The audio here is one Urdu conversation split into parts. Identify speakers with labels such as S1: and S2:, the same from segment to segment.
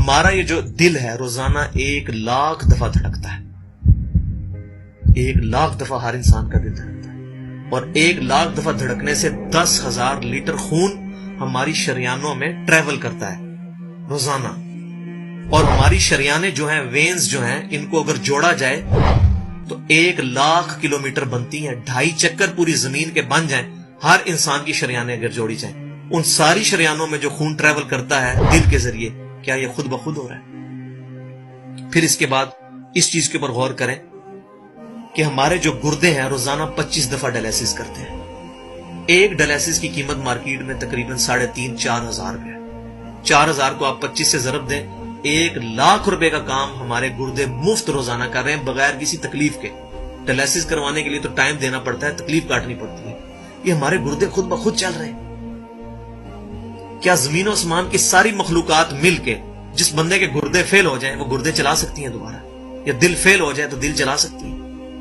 S1: ہمارا یہ جو دل ہے روزانہ 1,00,000 دفعہ دھڑکتا ہے. 1,00,000 دفعہ ہر انسان کا دل دھڑکتا ہے، اور 1,00,000 دفعہ دھڑکنے سے 10,000 لیٹر خون ہماری شریانوں میں ٹریول کرتا ہے روزانہ. اور ہماری شریانیں جو ہیں، وینز جو ہیں، ان کو اگر جوڑا جائے تو 1,00,000 کلومیٹر بنتی ہیں. 2.5 چکر پوری زمین کے بن جائیں ہر انسان کی شریانیں اگر جوڑی جائیں. ان ساری شریانوں میں جو خون ٹریول کرتا ہے دل کے ذریعے، کیا یہ خود بخود ہو رہا ہے؟ پھر اس کے بعد اس چیز کے اوپر غور کریں کہ ہمارے جو گردے ہیں روزانہ 25 دفعہ ڈائلیسس کرتے ہیں. ایک ڈائلیسس کی قیمت مارکیٹ میں تقریباً 3,500-4,000 روپے ہے. 4,000 کو آپ 25 سے ضرب دیں، 1,00,000 روپے کا کام ہمارے گردے مفت روزانہ کر رہے ہیں بغیر کسی تکلیف کے. ڈائلیسس کروانے کے لیے تو ٹائم دینا پڑتا ہے، تکلیف کاٹنی پڑتی ہے. یہ ہمارے گردے خود بخود چل رہے ہیں. کیا زمین و آسمان کی ساری مخلوقات مل کے جس بندے کے گردے فیل ہو جائیں وہ گردے چلا سکتی ہیں دوبارہ؟ یا دل فیل ہو جائے تو دل چلا سکتی ہیں؟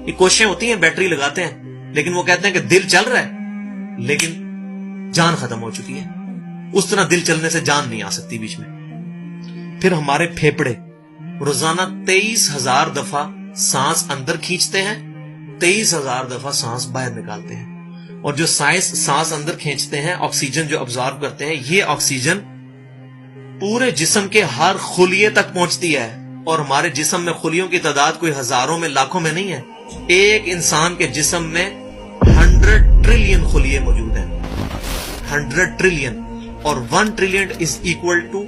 S1: یہ کوششیں ہوتی ہیں، بیٹری لگاتے ہیں، لیکن وہ کہتے ہیں کہ دل چل رہا ہے لیکن جان ختم ہو چکی ہے. اس طرح دل چلنے سے جان نہیں آ سکتی بیچ میں. پھر ہمارے پھیپڑے روزانہ 23,000 دفعہ سانس اندر کھینچتے ہیں، 23,000 دفعہ سانس باہر نکالتے ہیں. اور جو سانس اندر کھینچتے ہیں، آکسیجن جو ابزارو کرتے ہیں، یہ آکسیجن پورے جسم کے ہر خلیے تک پہنچتی ہے. اور ہمارے جسم میں خلیوں کی تعداد کوئی ہزاروں میں لاکھوں میں نہیں ہے. ایک انسان کے جسم میں 100 ٹریلین خلیے موجود ہیں. 100 ٹریلین، اور 1 trillion is equal to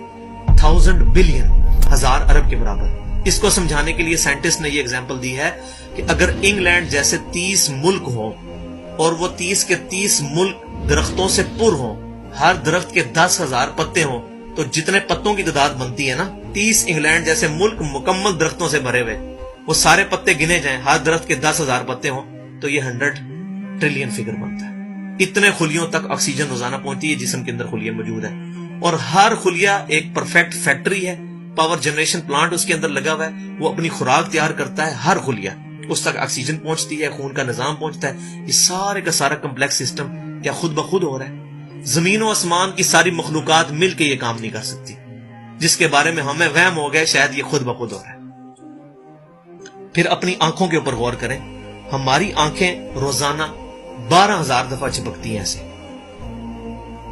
S1: 1000 billion, 1000 ارب کے برابر. اس کو سمجھانے کے لیے سائنٹسٹ نے یہ ایگزامپل دی ہے کہ اگر انگلینڈ جیسے 30 ملک ہوں اور وہ 30 کے 30 ملک درختوں سے پر ہوں، ہر درخت کے 10,000 پتے ہوں، تو جتنے پتوں کی تعداد بنتی ہے نا، 30 انگلینڈ جیسے ملک مکمل درختوں سے بھرے ہوئے، وہ سارے پتے گنے جائیں، ہر درخت کے 10,000 پتے ہوں، تو یہ 100 ٹریلین فگر بنتا ہے. اتنے خلیوں تک آکسیجن روزانہ پہنچتی ہے، جسم کے اندر خلیے موجود ہیں. اور ہر خلیہ ایک پرفیکٹ فیکٹری ہے، پاور جنریشن پلانٹ اس کے اندر لگا ہوا ہے. وہ اپنی خوراک تیار کرتا ہے، ہر خلیہ اس تک آکسیجن پہنچتی ہے، خون کا نظام پہنچتا ہے. یہ سارے کا سارا کمپلیکس سسٹم کیا خود بخود ہو رہا ہے؟ زمین و آسمان کی ساری مخلوقات مل کے یہ کام نہیں کر سکتی، جس کے بارے میں ہمیں وہم ہو گئے شاید یہ خود بخود ہو رہا ہے. پھر اپنی آنکھوں کے اوپر غور کریں. ہماری آنکھیں روزانہ 12,000 دفعہ چپکتی ہیں. ایسے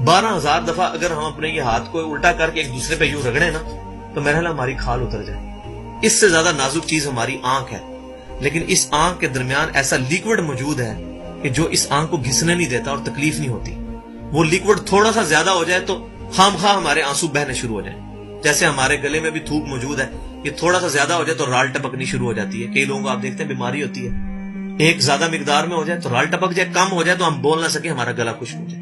S1: 12,000 دفعہ اگر ہم اپنے یہ ہاتھ کو الٹا کر کے ایک دوسرے پہ یوں رگڑیں نا، تو میرا خیال ہماری کھال اتر جائے. اس سے زیادہ نازک چیز ہماری آنکھ ہے. لیکن اس آنکھ کے درمیان ایسا لیکوڈ موجود ہے کہ جو اس آنکھ کو گھسنے نہیں دیتا اور تکلیف نہیں ہوتی. وہ لیکوڈ تھوڑا سا زیادہ ہو جائے تو خام خواہ ہمارے آنسو بہنے شروع ہو جائیں. جیسے ہمارے گلے میں بھی تھوک موجود ہے، یہ تھوڑا سا زیادہ ہو جائے تو رال ٹپکنی شروع ہو جاتی ہے. کئی لوگوں کو آپ دیکھتے ہیں بیماری ہوتی ہے، ایک زیادہ مقدار میں ہو جائے تو رال ٹپک جائے، کم ہو جائے تو ہم بول نہ سکے، ہمارا گلا خشک ہو جائے.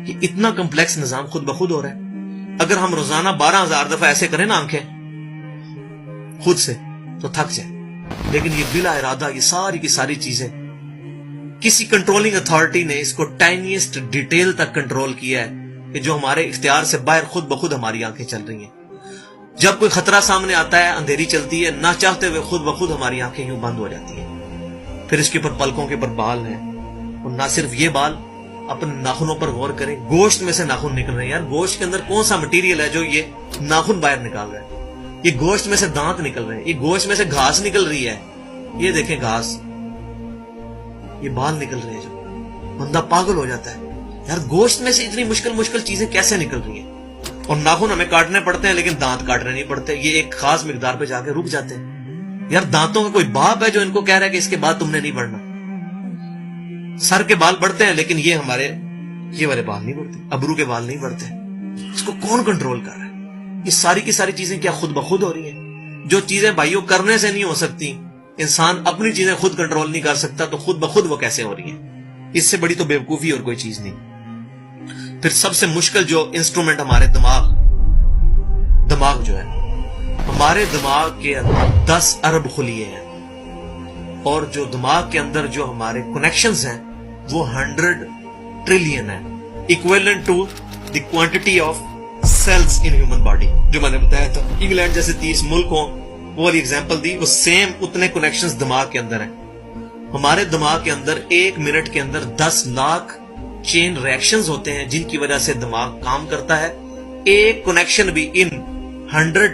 S1: یہ اتنا کمپلیکس نظام خود بخود ہو رہا ہے. اگر ہم روزانہ 12,000 دفعہ ایسے کریں نا آنکھیں خود سے تو تھک جائے. لیکن یہ بلا ارادہ یہ ساری کی ساری چیزیں کسی کنٹرولنگ اتھارٹی نے اس کو ٹائنیسٹ ڈیٹیل تک کنٹرول کیا ہے کہ جو ہمارے اختیار سے باہر خود بخود ہماری آنکھیں چل رہی ہیں. جب کوئی خطرہ سامنے آتا ہے، اندھیری چلتی ہے، نہ چاہتے ہوئے خود بخود ہماری آنکھیں یوں بند ہو جاتی ہیں. پھر اس کے اوپر پلکوں کے اوپر بال ہیں، اور نہ صرف یہ بال، اپنے ناخنوں پر غور کریں. گوشت میں سے ناخن نکل رہے ہیں. یار گوشت کے اندر کون سا مٹیریل ہے جو یہ ناخن باہر نکال رہا ہے؟ یہ گوشت میں سے دانت نکل رہے ہیں، یہ گوشت میں سے گھاس نکل رہی ہے. یہ دیکھیں گھاس، یہ بال نکل رہے ہیں. جو بندہ پاگل ہو جاتا ہے، یار گوشت میں سے اتنی مشکل چیزیں کیسے نکل رہی ہیں؟ اور ناخن ہمیں کاٹنے پڑتے ہیں لیکن دانت کاٹنے نہیں پڑتے. یہ ایک خاص مقدار پہ جا کے رک جاتے ہیں. یار دانتوں کا کوئی باپ ہے جو ان کو کہہ رہا ہے کہ اس کے بعد تم نے نہیں بڑھنا؟ سر کے بال بڑھتے ہیں لیکن یہ ہمارے یہ والے بال نہیں بڑھتے، ابرو کے بال نہیں بڑھتے. اس کو کون کنٹرول کر رہا ہے؟ یہ ساری کی ساری چیزیں کیا خود بخود ہو رہی ہیں؟ جو چیزیں بھائیوں کرنے سے نہیں ہو سکتی، انسان اپنی چیزیں خود کنٹرول نہیں کر سکتا، تو خود بخود وہ کیسے ہو رہی ہیں؟ اس سے بڑی تو بیوقوفی اور کوئی چیز نہیں. پھر سب سے مشکل جو انسٹرومنٹ ہمارے دماغ جو ہے، ہمارے دماغ کے اندر 10 ارب خلیے ہیں، اور جو دماغ کے اندر جو ہمارے کنیکشنز ہیں وہ 100 ٹریلین ہیں، equivalent to the quantity of cells in human body. جو میں نے بتایا تھا انگلینڈ جیسے 30 ملک ہوں، وہ والی ایگزامپل دی، وہ سیم اتنے کنیکشنز دماغ کے اندر ہیں. ہمارے دماغ کے اندر 1 منٹ کے اندر 10 لاکھ چین ریئیکشنز ہوتے ہیں جن کی وجہ سے دماغ کام کرتا ہے. ایک کنیکشن بھی ان 100